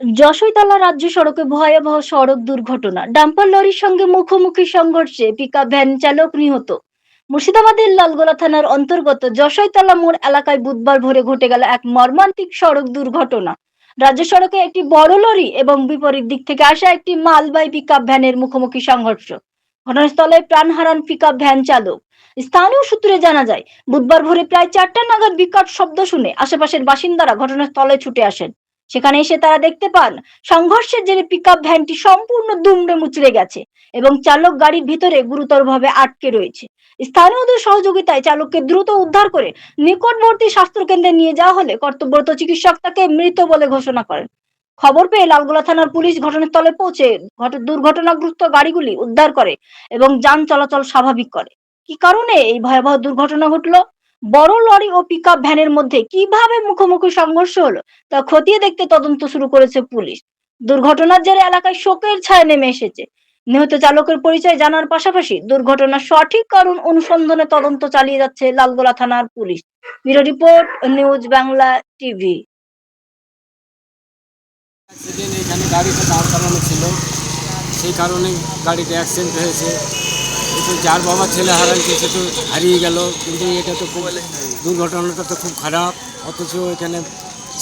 যশোরতলা রাজ্য সড়কে ভয়াবহ সড়ক দুর্ঘটনা, ডাম্পার লরির সঙ্গে মুখোমুখি সংঘর্ষে পিকআপ ভ্যান চালক নিহত। মুর্শিদাবাদের লালগোলা থানার অন্তর্গত যশোরতলা মোড় এলাকায় বুধবার ভোরে ঘটে গেল এক মর্মান্তিক সড়ক দুর্ঘটনা। রাজ্য সড়কে একটি বড় লরি এবং বিপরীত দিক থেকে আসা একটি মালবাহী পিকআপ ভ্যানের মুখোমুখি সংঘর্ষ। ঘটনাস্থলে প্রাণ হারান পিকআপ ভ্যান চালক। স্থানীয় সূত্রে জানা যায়, বুধবার ভোরে প্রায় 4টা নাগাদ বিকট শব্দ শুনে আশেপাশের বাসিন্দারা ঘটনাস্থলে ছুটে আসেন। সেখানে এসে তারা দেখতে পান সংঘর্ষের জেরে পিকআপ ভ্যানটি সম্পূর্ণ দুমড়ে মুচড়ে গেছে এবং চালক গাড়ির ভিতরে গুরুতরভাবে আটকে রয়েছে। স্থানীয়দের সহযোগিতায় চালককে দ্রুত উদ্ধার করে নিকটবর্তী স্বাস্থ্যকেন্দ্রে নিয়ে যাওয়া হলে কর্তব্যরত চিকিৎসক তাকে মৃত বলে ঘোষণা করেন। খবর পেয়ে লালগোলা থানার পুলিশ ঘটনাস্থলে পৌঁছে দুর্ঘটনাগ্রস্ত গাড়িগুলি উদ্ধার করে এবং যান চলাচল স্বাভাবিক করে। কি কারণে এই ভয়াবহ দুর্ঘটনা ঘটলো, বড় লরি ও পিকআপ ভ্যানের মধ্যে কিভাবে মুখোমুখি সংঘর্ষ হলো তা খতিয়ে দেখতে তদন্ত শুরু করেছে পুলিশ। দুর্ঘটনার জেরে এলাকায় শোকের ছায়া নেমে এসেছে। নিহত চালকের পরিচয় জানার পাশাপাশি দুর্ঘটনার সঠিক কারণ অনুসন্ধানে তদন্ত চালিয়ে যাচ্ছে লালগোলা থানার police. Bureau report, news Bangla TV. Accident এখানে গাড়িটা দাঁড় করানো ছিল, সেই কারণে গাড়িটা অ্যাক্সিডেন্ট হয়েছে। একটু যার বাবা ছেলে হারাইছে সে তো হারিয়ে গেল, কিন্তু এটা তো খুব দুর্ঘটনাটা তো খুব খারাপ। অথচ এখানে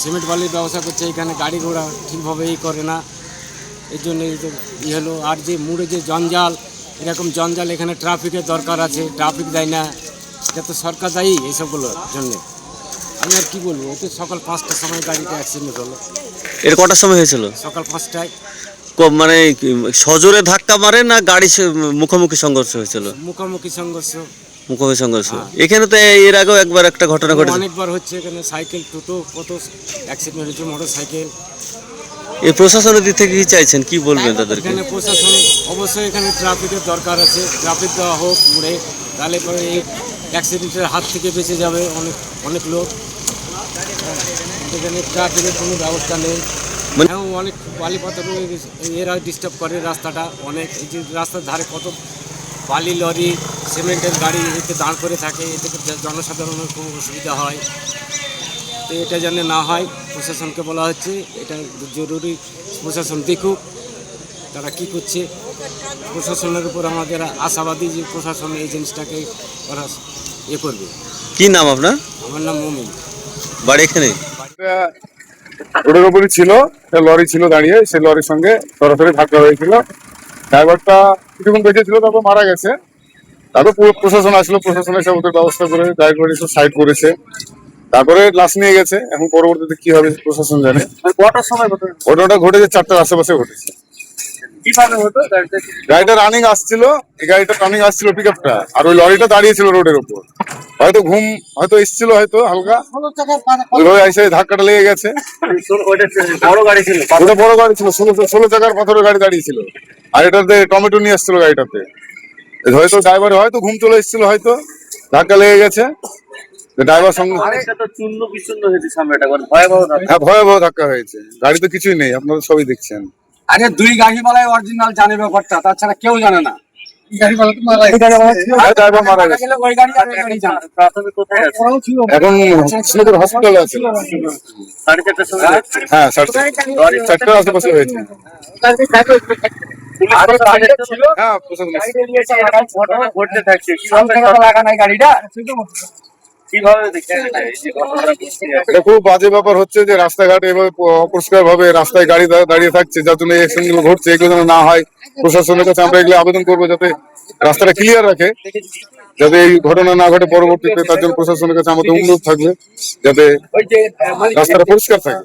সিমেন্ট বালির ব্যবসা করছে, এখানে গাড়ি ঘোড়া ঠিকভাবেই করে না, এই জন্য হলো। আর যে মুড়ে যে জঞ্জাল, এরকম জঞ্জাল এখানে ট্রাফিকের দরকার আছে, ট্রাফিক দেয় না, এটা তো সরকার দায়ী এইসবগুলোর জন্যে। আমি আর কী বলবো, ওই তো সকাল 5টার সময় গাড়িটা অ্যাক্সিডেন্ট হলো। এর কটার সময় হয়েছিল? সকাল 5টায়। মানে সজোরে ধাক্কা মারে না গাড়ি মুখোমুখি সংঘর্ষ হয়েছিল? মুখোমুখি সংঘর্ষ। মুখোমুখি সংঘর্ষ। এখানে তো এর আগেও একবার একটা ঘটনা ঘটেছে। অনেকবার হচ্ছে এখানে, সাইকেল টোটো কত অ্যাক্সিডেন্ট হয়েছে, মোটর সাইকেল। এই প্রশাসনের দিক থেকে কি চাইছেন, কি বলবেন তাদেরকে? এখানে প্রশাসন অবশ্যই এখানে ট্রাফিকের দরকার আছে, ট্রাফিক দেওয়া হোক মুড়ে, তাহলে পরে এই অ্যাক্সিডেন্টের হাত থেকে বেঁচে যাবে অনেক অনেক লোক। এখানে ট্রাফিকের কোনো ব্যবস্থা নেই। হ্যাঁ, অনেক বালি পাথর এরা ডিস্টার্ব করে রাস্তাটা অনেক। এই যে রাস্তার ধারে কত বালি লরি, সিমেন্টের গাড়ি এতে দাঁড় করে থাকে, এতে জনসাধারণের খুব অসুবিধা হয়। তো এটা যেন না হয়, প্রশাসনকে বলা হচ্ছে এটা জরুরি, প্রশাসন দেখুক তারা কী করছে। প্রশাসনের উপর আমাদের আশাবাদী যে প্রশাসন এই জিনিসটাকে ওরা করবে। কি নাম আপনার? আমার নাম মমিন। বাড়ি এখানে? রোডের উপরই ছিল, লরি ছিল দাঁড়িয়ে, সেই লরির সঙ্গে সরাসরি ধাক্কা হয়েছিল। ড্রাইভারটা কিছুক্ষণ বেঁচে ছিল, তারপর মারা গেছে। তারপর পুরো প্রশাসন আসলো, প্রশাসন এসে ওদের ব্যবস্থা করে ড্রাইভার এসে সাইড করেছে, তারপরে লাশ নিয়ে গেছে। এখন পরবর্তীতে কি হবে প্রশাসন জানে। কটার সময় ঘটনাটা ঘটেছে 4টার আশেপাশে ঘটেছে। কিভাবে হতো? গাড়িটা রানিং আসছিল, এই গাড়িটা রানিং আসছিল পিকআপটা, আর ওই লরিটা দাঁড়িয়েছিল রোডের উপর। হয়তো ঘুম হয়তো এসেছিল, হয়তো হালকা ওইভাবে এসে ধাক্কাটা লেগে গেছে। বড় গাড়ি ছিল, ওটা বড় গাড়ি ছিল, 16 চাকার পাথরের গাড়ি দাঁড়িয়েছিল, আর এটাতে টমেটো নিয়ে আসছিল গাড়িটাতে। হয়তো ড্রাইভার হয়তো ঘুম চলে এসেছিল, হয়তো ধাক্কা লেগে গেছে। ড্রাইভার সঙ্গে চূর্ণ বিচূর্ণ হয়েছে সামনেটা, ভয়াবহ ধাক্কা। হ্যাঁ, ভয়াবহ ধাক্কা হয়েছে। গাড়ি তো কিছুই নেই, আপনারা সবই দেখছেন। আরে দুই গাড়িওয়ালাই অরিজিনাল জানে ব্যাপারটা, তাছাড়া কেউ জানে না। ড্রাইভার মারা গেছে। ওই গাড়ি আর ওই গাড়ি জানে। প্রাথমিক কোথায় আছে? এখন কৃষ্ণপুর হসপিটালে আছে। 4:30টার সময়। হ্যাঁ, 4টার আশেপাশে হয়েছে। হ্যাঁ, প্রশাসন এসেছে। ঘটনা ঘটতে থাকছে, কিভাবে লাগা নাই গাড়িটা, কিভাবে দেখছেন এটা খুব বাজে ব্যাপার হচ্ছে যে রাস্তাঘাটে এভাবে অপরিষ্কার ভাবে রাস্তায় গাড়ি দাঁড়িয়ে থাকছে, যার জন্য অ্যাক্সিডেন্ট গুলো ঘটছে। এগুলো যেন না হয়, প্রশাসনের কাছে আমরা এগুলো আবেদন করবো যাতে রাস্তাটা ক্লিয়ার রাখে, যাতে এই ঘটনা না ঘটে পরবর্তীতে। তার জন্য প্রশাসনের কাছে আমাদের অনুরোধ থাকবে যাতে রাস্তাটা পরিষ্কার থাকে।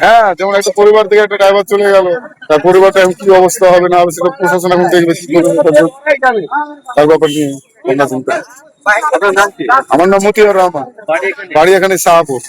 হ্যাঁ, যেমন একটা পরিবার থেকে একটা ড্রাইভার চলে গেল, তার পরিবারটা এখন কি অবস্থা হবে না হবে সেটা প্রশাসন এখন দেখবে। তার ব্যাপার নিয়ে চিন্তা। আমার নাম মতিউর রহমান, বাড়ি এখানে শাহপুর।